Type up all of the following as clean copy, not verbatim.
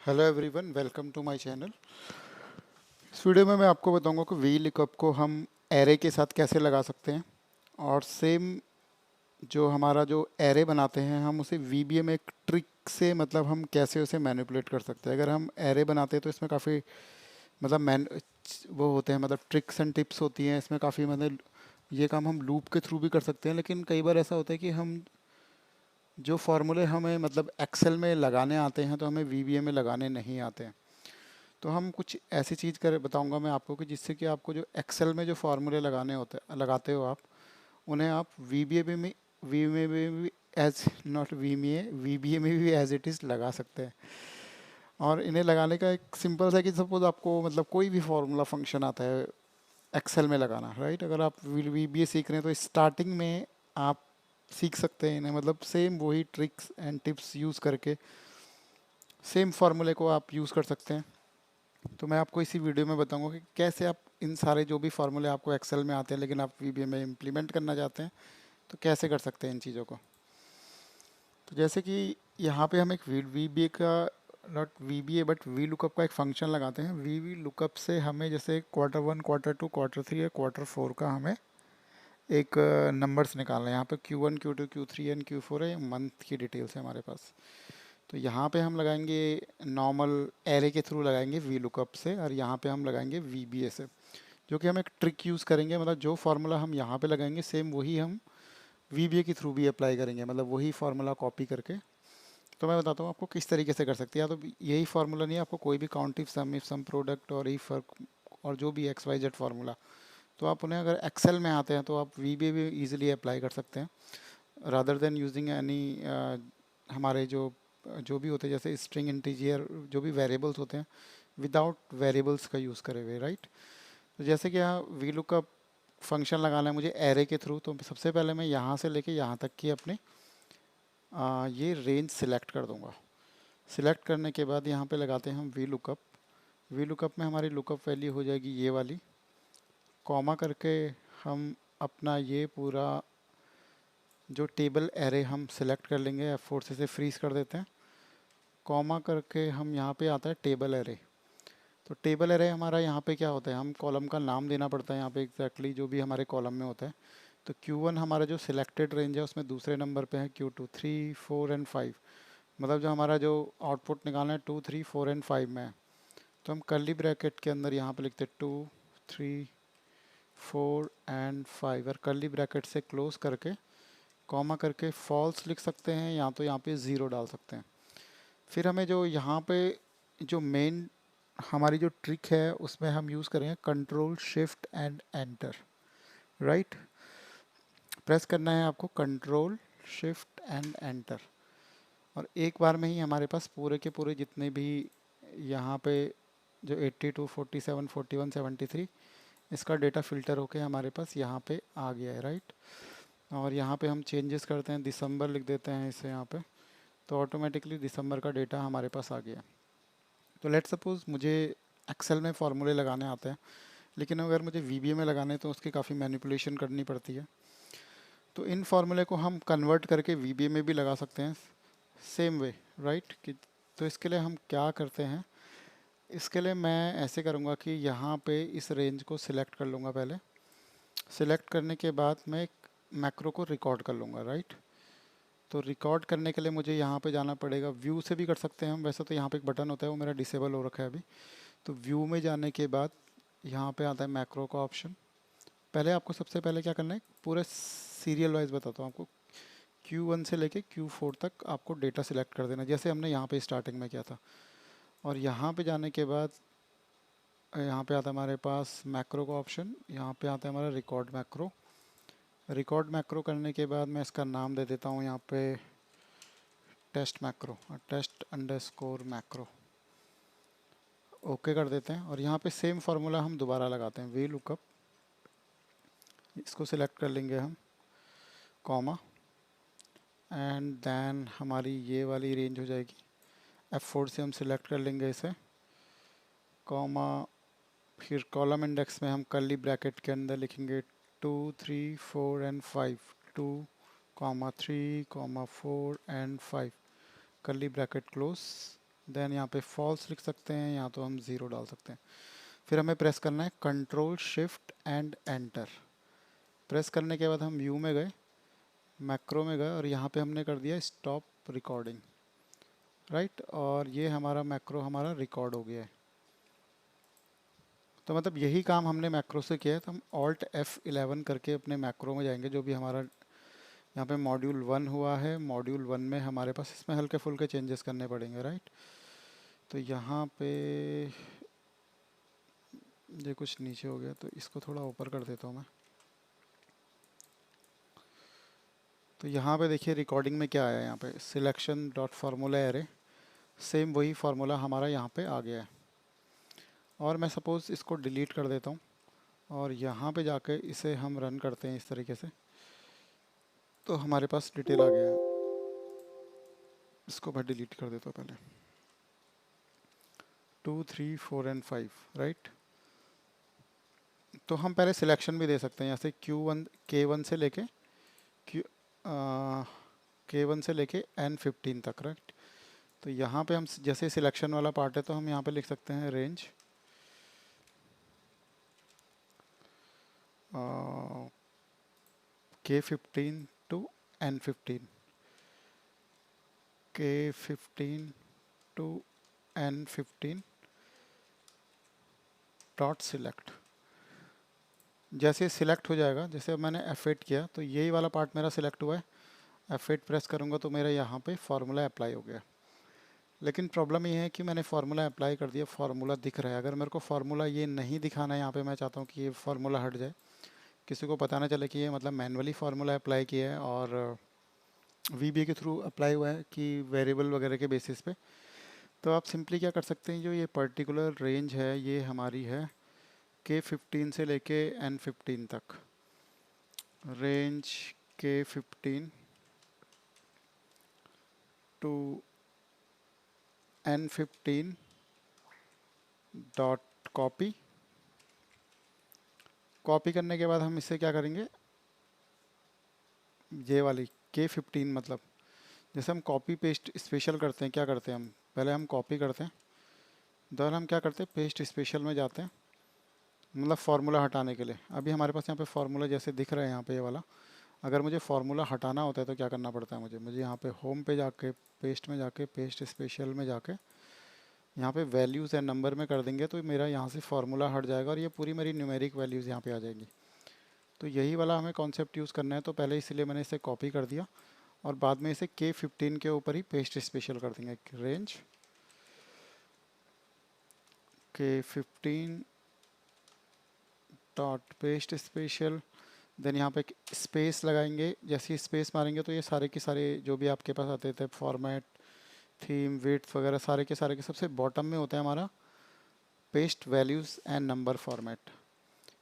Hello everyone, welcome to my channel. इस video में मैं आपको बताऊंगा कि वी लुकअप को हम एरे के साथ कैसे लगा सकते हैं। और सेम जो हमारा जो एरे बनाते हैं हम उसे वीबीए में एक ट्रिक से मतलब हम कैसे उसे मैनिपुलेट कर सकते हैं। अगर हम एरे बनाते हैं तो इसमें काफ़ी मतलब मैन वो होते हैं, मतलब ट्रिक्स एंड टिप्स होती हैं इसमें काफ़ी। मतलब ये काम हम लूप के थ्रू भी कर सकते हैं, लेकिन कई बार ऐसा होता है कि हम जो फार्मूले हमें मतलब एक्सेल में लगाने आते हैं तो हमें वीबीए में लगाने नहीं आते हैं। तो हम कुछ ऐसी चीज़ कर बताऊंगा मैं आपको कि जिससे कि आपको जो एक्सेल में जो फार्मूले लगाते हो आप उन्हें आप वीबीए में वी में भी एज नॉट वीबीए में भी एज इट इज़ लगा सकते हैं। और इन्हें लगाने का एक सिंपल सा कि सपोज आपको मतलब कोई भी फार्मूला फंक्शन आता है एक्सेल में लगाना, राइट। अगर आप वीबीए सीख रहे हैं तो स्टार्टिंग में आप सीख सकते हैं इन्हें, मतलब सेम वही ट्रिक्स एंड टिप्स यूज़ करके सेम फार्मूले को आप यूज़ कर सकते हैं। तो मैं आपको इसी वीडियो में बताऊंगा कि कैसे आप इन सारे जो भी फार्मूले आपको एक्सेल में आते हैं लेकिन आप वीबीए में इम्प्लीमेंट करना चाहते हैं तो कैसे कर सकते हैं इन चीज़ों को। तो जैसे कि यहाँ पे हम एक वीबीए का not VBA but V lookup का एक फंक्शन लगाते हैं। वी लुकअप से हमें जैसे Q1 Q2 Q3 या Q4 का हमें एक नंबर्स निकालना है। यहाँ पे Q1 Q2 Q3 and Q4 है, मंथ की डिटेल्स है हमारे पास। तो यहाँ पे हम लगाएंगे नॉर्मल एरे के थ्रू लगाएंगे वी लुकअप से, और यहाँ पे हम लगाएंगे वीबीए से, जो कि हम एक ट्रिक यूज़ करेंगे। मतलब जो फार्मूला हम यहाँ पे लगाएंगे सेम वही हम वीबीए के थ्रू भी अप्लाई करेंगे, मतलब वही फार्मूला कॉपी करके। तो मैं बताता हूँ आपको किस तरीके से कर सकते हैं। या तो यही फार्मूला नहीं है, आपको कोई भी काउंट इफ सम प्रोडक्ट और इफ और जो भी एक्स वाई जेड फार्मूला, तो आप उन्हें अगर एक्सेल में आते हैं तो आप वीबीए भी इजीली अप्लाई कर सकते हैं, रादर देन यूजिंग एनी हमारे जो जो भी होते हैं जैसे स्ट्रिंग इंटीजर जो भी वेरिएबल्स होते हैं विदाउट वेरिएबल्स का यूज़ करे हुए, राइट। तो जैसे कि यहाँ वी लुकअप फंक्शन लगाना है मुझे एरे के थ्रू, तो सबसे पहले मैं यहाँ से लेके यहाँ तक की अपने ये रेंज सिलेक्ट कर दूंगा। सिलेक्ट करने के बाद यहाँ पे लगाते हैं हम वी लुकअप। वी लुकअप में हमारी लुकअप वैल्यू हो जाएगी ये वाली, कॉमा करके हम अपना ये पूरा जो टेबल एरे हम सिलेक्ट कर लेंगे, F4 से फ्रीज कर देते हैं। कॉमा करके हम यहाँ पे आता है टेबल एरे। तो टेबल एरे हमारा यहाँ पे क्या होता है, हम कॉलम का नाम देना पड़ता है यहाँ पे एग्जैक्टली जो भी हमारे कॉलम में होता है। तो Q1 हमारा जो सिलेक्टेड रेंज है उसमें दूसरे नंबर पे है Q2 3 4 एंड 5, मतलब जो हमारा जो आउटपुट निकालना है 2 3 4 एंड 5 में है। तो हम कर्ली ब्रैकेट के अंदर यहाँ पे लिखते हैं 2 3 4 एंड 5, और कर्ली ब्रैकेट से क्लोज करके कॉमा करके फॉल्स लिख सकते हैं, या तो यहाँ पे ज़ीरो डाल सकते हैं। फिर हमें जो यहाँ पे जो मेन हमारी जो ट्रिक है उसमें हम यूज़ करेंगे control shift and enter, right. Press करना है आपको कंट्रोल शिफ्ट एंड एंटर, और एक बार में ही हमारे पास पूरे के पूरे जितने भी यहाँ पे जो 82 47 41 73 इसका डेटा फिल्टर होके हमारे पास यहाँ पे आ गया है, राइट। और यहाँ पे हम चेंजेस करते हैं, दिसंबर लिख देते हैं इसे यहाँ पे, तो ऑटोमेटिकली दिसंबर का डेटा हमारे पास आ गया। तो लेट सपोज मुझे एक्सेल में फार्मूले लगाने आते हैं, लेकिन अगर मुझे वीबीए में लगाने हैं तो उसकी काफ़ी मैनिपुलेशन करनी पड़ती है। तो इन फार्मूले को हम कन्वर्ट करके वीबीए में भी लगा सकते हैं सेम वे, राइट कि। तो इसके लिए हम क्या करते हैं, इसके लिए मैं ऐसे करूँगा कि यहाँ पे इस रेंज को सिलेक्ट कर लूँगा पहले। सिलेक्ट करने के बाद मैं एक मैक्रो को रिकॉर्ड कर लूँगा, राइट। तो रिकॉर्ड करने के लिए मुझे यहाँ पे जाना पड़ेगा, व्यू से भी कर सकते हैं हम वैसे, तो यहाँ पे एक बटन होता है वो मेरा डिसेबल हो रखा है अभी। तो व्यू में जाने के बाद यहाँ पे आता है मैक्रो का ऑप्शन। पहले आपको सबसे पहले क्या करना है, पूरे सीरियल वाइज बताता हूँ आपको। Q1 से लेके Q4 तक आपको डेटा सिलेक्ट कर देना जैसे हमने यहाँ पे स्टार्टिंग में किया था। और यहाँ पे जाने के बाद यहाँ पे आता है हमारे पास मैक्रो का ऑप्शन, यहाँ पे आता है हमारा रिकॉर्ड मैक्रो। रिकॉर्ड मैक्रो करने के बाद मैं इसका नाम दे देता हूँ यहाँ पे test macro, test underscore macro. Okay कर देते हैं, और यहाँ पे सेम फार्मूला हम दोबारा लगाते हैं, वी लुकअप। इसको सिलेक्ट कर लेंगे हम, कॉमा, एंड देन हमारी ये वाली रेंज हो जाएगी। F4 से हम सिलेक्ट कर लेंगे इसे, कॉमा, फिर कॉलम इंडेक्स में हम कर्ली ब्रैकेट के अंदर लिखेंगे 2 3 4 and 5, 2 3 4 and 5, curly bracket close. Then यहाँ पे फॉल्स लिख सकते हैं, यहाँ तो हम ज़ीरो डाल सकते हैं। फिर हमें प्रेस करना है control shift and enter. Press करने के बाद हम व्यू में गए, मैक्रो में गए और यहाँ पे हमने कर दिया स्टॉप रिकॉर्डिंग, राइट। और ये हमारा मैक्रो हमारा रिकॉर्ड हो गया है। तो मतलब यही काम हमने मैक्रो से किया है। तो हम ऑल्ट F11 करके अपने मैक्रो में जाएंगे, जो भी हमारा यहाँ पे मॉड्यूल 1 हुआ है। मॉड्यूल 1 में हमारे पास इसमें हल्के फुल्के चेंजेस करने पड़ेंगे, राइट। तो यहाँ पे ये कुछ नीचे हो गया, तो इसको थोड़ा ऊपर कर देता हूँ मैं। तो यहाँ पे देखिए रिकॉर्डिंग में क्या आया है, यहाँ पे selection dot formula array, same वही फार्मूला हमारा यहाँ पे आ गया है। और मैं सपोज़ इसको डिलीट कर देता हूँ और यहाँ पे जाके इसे हम रन करते हैं इस तरीके से, तो हमारे पास डिटेल आ गया है। इसको मैं डिलीट कर देता हूँ पहले। 2, 3, 4 एंड 5, राइट। तो हम पहले सिलेक्शन भी दे सकते हैं, जैसे Q1 K1 से लेके Q K1 से लेके N15 तक, राइट। तो यहाँ पे हम जैसे सिलेक्शन वाला पार्ट है तो हम यहाँ पे लिख सकते हैं range K15 to N15, K15 to N15 dot select. जैसे सिलेक्ट हो जाएगा, जैसे अब मैंने F8 किया तो यही वाला पार्ट मेरा सिलेक्ट हुआ है। F8 प्रेस करूँगा तो मेरा यहाँ पे फार्मूला अप्लाई हो गया। लेकिन प्रॉब्लम ये है कि मैंने फार्मूला अप्लाई कर दिया, फार्मूला दिख रहा है। अगर मेरे को फार्मूला ये नहीं दिखाना है यहाँ पे, मैं चाहता हूँ कि ये फार्मूला हट जाए, किसी को पता ना चले कि ये मतलब मैनुअली फार्मूला अप्लाई किया है और VBA के थ्रू अप्लाई हुआ है कि वेरिएबल वगैरह के बेसिस पे। तो आप सिंपली क्या कर सकते हैं, जो ये पर्टिकुलर रेंज है ये हमारी है K15 से लेके N15 तक। Range K15 to N15 dot copy. Copy करने के बाद हम इससे क्या करेंगे, ये वाली K15 मतलब जैसे हम कॉपी पेस्ट स्पेशल करते हैं, क्या करते हैं हम पहले हम कॉपी करते हैं, देन हम क्या करते हैं पेस्ट स्पेशल में जाते हैं, मतलब फार्मूला हटाने के लिए। अभी हमारे पास यहाँ पे फार्मूला जैसे दिख रहा है यहाँ पे ये वाला, अगर मुझे फार्मूला हटाना होता है तो क्या करना पड़ता है मुझे यहाँ पे होम पे जाके पेस्ट में जाके पेस्ट स्पेशल में जाके यहाँ पे वैल्यूज़ एंड नंबर में कर देंगे तो मेरा यहाँ से फार्मूला हट जाएगा और ये पूरी मेरी न्यूमेरिक वैल्यूज़ यहाँ पे आ जाएंगी। तो यही वाला हमें कॉन्सेप्ट यूज़ करना है, तो पहले इसलिए मैंने इसे कॉपी कर दिया और बाद में इसे K15 के ऊपर ही पेस्ट स्पेशल कर देंगे। Range K15 dot paste special, then यहाँ पे स्पेस लगाएंगे। जैसे ही स्पेस मारेंगे तो ये सारे के सारे जो भी आपके पास आते थे फॉर्मेट, थीम, विड्थ वगैरह, सारे के सबसे बॉटम में होता है हमारा paste values and number format.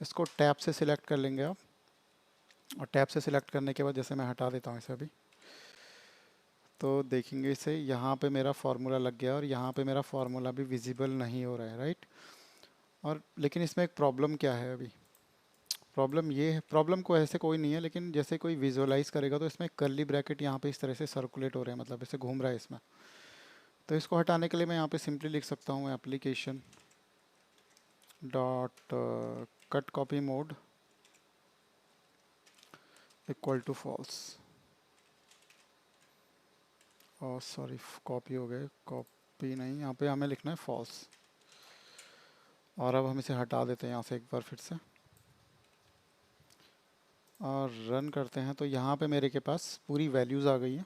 इसको टैब से सिलेक्ट कर लेंगे आप, और टैब से सिलेक्ट करने के बाद जैसे मैं हटा देता हूँ इसे अभी, तो देखेंगे इसे यहाँ पे मेरा फार्मूला लग गया और यहाँ पे मेरा फार्मूला भी विजिबल नहीं हो रहा है, राइट। और लेकिन इसमें एक प्रॉब्लम क्या है, अभी प्रॉब्लम ये है, प्रॉब्लम को ऐसे कोई नहीं है, लेकिन जैसे कोई विजुअलाइज करेगा तो इसमें कर्ली ब्रैकेट यहाँ पे इस तरह से सर्कुलेट हो रहे हैं, मतलब इसे घूम रहा है इसमें। तो इसको हटाने के लिए मैं यहाँ पे सिंपली लिख सकता हूँ application dot cut copy mode equal to false, और सॉरी कॉपी हो गए, कॉपी नहीं, यहाँ पे हमें लिखना है फॉल्स। और अब हम इसे हटा देते हैं यहाँ से एक बार फिर से और रन करते हैं, तो यहाँ पे मेरे के पास पूरी वैल्यूज़ आ गई हैं।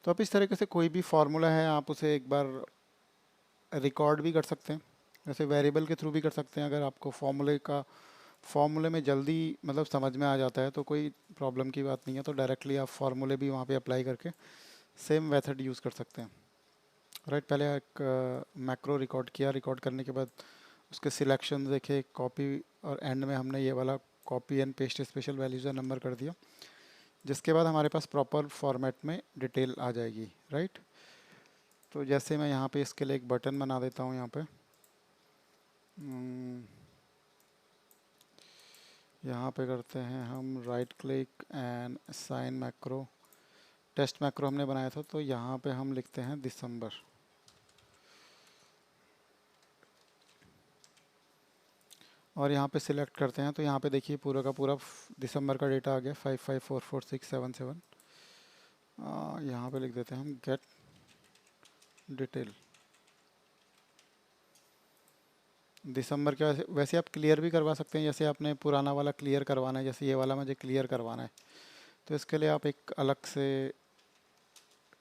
तो आप इस तरीके से कोई भी फार्मूला है आप उसे एक बार रिकॉर्ड भी कर सकते हैं, जैसे वेरिएबल के थ्रू भी कर सकते हैं। अगर आपको फार्मूले में जल्दी मतलब समझ में आ जाता है तो कोई प्रॉब्लम की बात नहीं है, तो डायरेक्टली आप फार्मूले भी वहाँ पे अप्लाई करके सेम मेथड यूज़ कर सकते हैं, राइट। पहले एक मैक्रो रिकॉर्ड किया, रिकॉर्ड करने के बाद उसके सिलेक्शन देखे, कॉपी, और एंड में हमने ये वाला copy and paste special values and number कर दिया, जिसके बाद हमारे पास प्रॉपर फॉर्मेट में डिटेल आ जाएगी, राइट। तो जैसे मैं यहाँ पे इसके लिए एक बटन बना देता हूँ, यहाँ पे यहाँ पे करते हैं हम right click and assign macro, test macro हमने बनाया था, तो यहाँ पे हम लिखते हैं दिसंबर। और यहाँ पे सिलेक्ट करते हैं तो यहाँ पे देखिए पूरा का पूरा दिसंबर का डेटा आ गया 554467 यहाँ पे लिख देते हैं हम गेट डिटेल। दिसंबर के वैसे आप क्लियर भी करवा सकते हैं, जैसे आपने पुराना वाला क्लियर करवाना है, जैसे ये वाला मुझे क्लियर करवाना है तो इसके लिए आप एक अलग से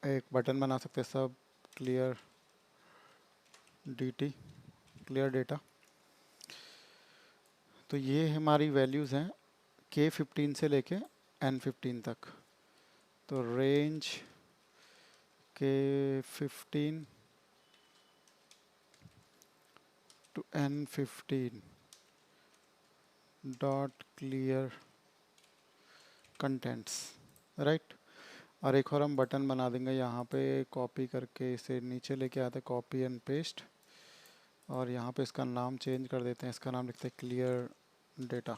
एक बटन बना सकते हैं, सब क्लियर dt क्लियर डेटा। तो ये हमारी वैल्यूज़ हैं K15 से लेके N15 तक। तो range K15 to N15 dot clear contents, right. और एक और हम बटन बना देंगे यहाँ पे, कॉपी करके इसे नीचे लेके आते हैं, कॉपी एंड पेस्ट, और यहाँ पे इसका नाम चेंज कर देते हैं, इसका नाम लिखते हैं क्लियर डेटा,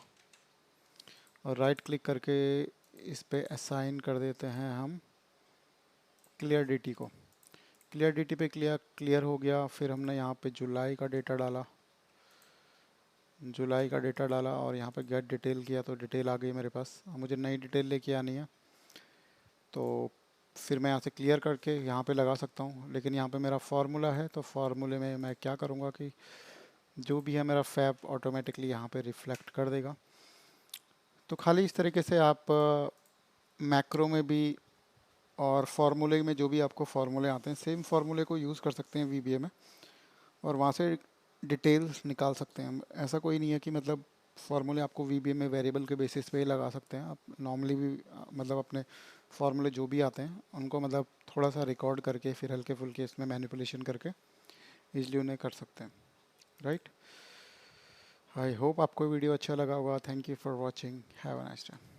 और राइट क्लिक करके इस पे असाइन कर देते हैं हम क्लियर dt को। क्लियर dt पे क्लियर हो गया। फिर हमने यहाँ पे जुलाई का डेटा डाला, और यहाँ पे गेट डिटेल किया तो डिटेल आ गई मेरे पास। अब मुझे नई डिटेल लेके आनी है तो फिर मैं यहाँ से क्लियर करके यहाँ पे लगा सकता हूँ, लेकिन यहाँ पे मेरा फार्मूला है तो फार्मूले में मैं क्या करूँगा कि जो भी है मेरा फैब ऑटोमेटिकली यहाँ पे रिफ्लेक्ट कर देगा। तो खाली इस तरीके से आप मैक्रो में भी और फार्मूले में जो भी आपको फार्मूले आते हैं सेम फार्मूले को यूज़ कर सकते हैं VBA में, और वहाँ से डिटेल्स निकाल सकते हैं। ऐसा कोई नहीं है कि मतलब फार्मूले आपको VBA में वेरिएबल के बेसिस पे ही लगा सकते हैं, आप नॉर्मली भी मतलब अपने फार्मूले जो भी आते हैं उनको मतलब थोड़ा सा रिकॉर्ड करके फिर हल्के फुल्के इसमें मैनिपुलेशन करके ईजिली उन्हें कर सकते हैं, राइट। आई होप आपको वीडियो अच्छा लगा होगा। Thank you for watching, have a nice day.